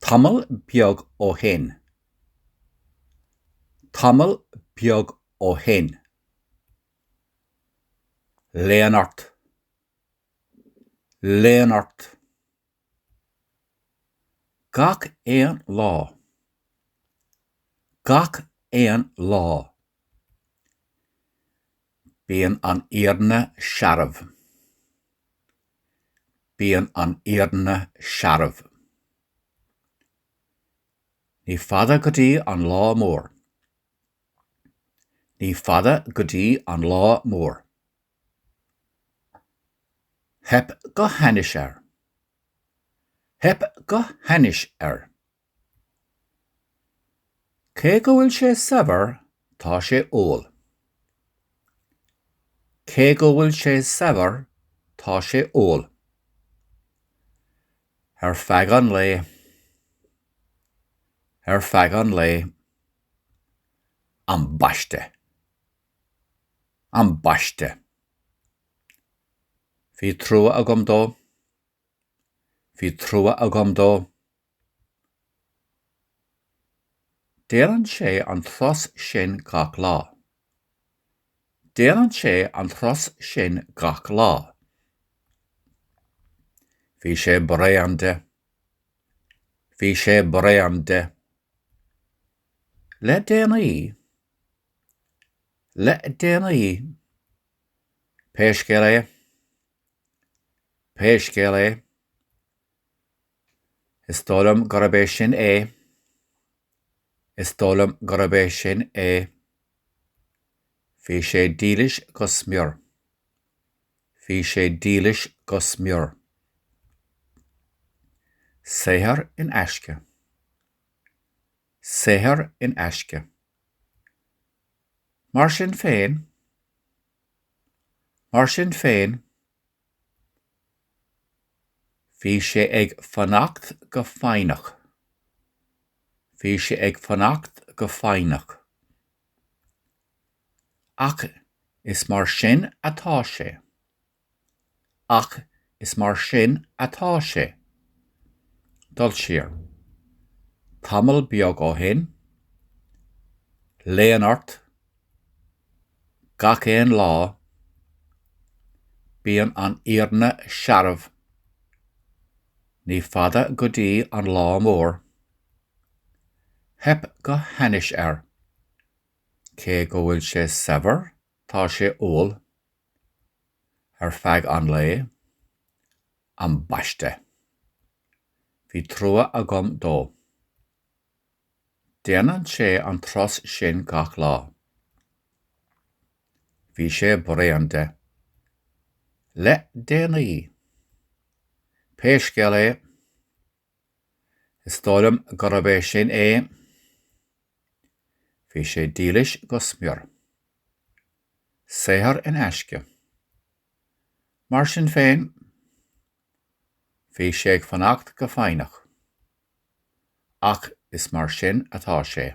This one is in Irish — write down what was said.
Tamil beag ó hin. Tamil beag ó hin. Leonard. Leonard. Gach éan lá. Gach éan lá. Bíonn an iarna searamh. Bíonn an iarna searamh. Ní fada go dtí an lá mór. Ní fada go dtí an lá mór. Hep go hanis ar. Hep go hanis ar. Cé go bhfuil sé saibhir tá sé óil. Cé go bhfuil sé saibhir tá sé óil. Ar feadh an lé. Ar feadh an lé. An baiste. An baiste. Bhí trua agam dó. Bhí trua agam dó. Déanann sé an tros sin gach lá. Déanann sé an tros sin gach lá. Bhí sé bréante. Bhí sé bréante. Le déanaí. Le déanaí. Péiscéile. Péiscéile. Is dólam go raibh é sin é. Is dólam go raibh é sin é. Bhí sé dílis go smior. Bhí sé dílis go smior. Saothar in aisce. Saothar in aisce. Mar sin féin. Mar sin féin. Bhí sé ag fanacht go féinach. Bhí sé ag fanacht go féinach. Ach is mar sin atá sé. Ach is mar sin atá sé. Dul siar. Tamil beag ó hin. Leonard. Gach éan lá. Bíonn an iarna searamh. Ní fada go dtí an lá mór. Hep go hanis ar. Cé go bhfuil sé saibhir tá sé óil. Ar feadh an lé. An baiste. Bhí trua agam dó. Déanann sé an tros sin gach lá. Bhí sé bréante. Le déanaí. Péiscéile. Is dólam go raibh é sin é. Bhí sé dílis go smior. Saothar in aisce. Mar sin féin. Bhí sé ag fanacht go féinach. Ach is mar sin atá sé.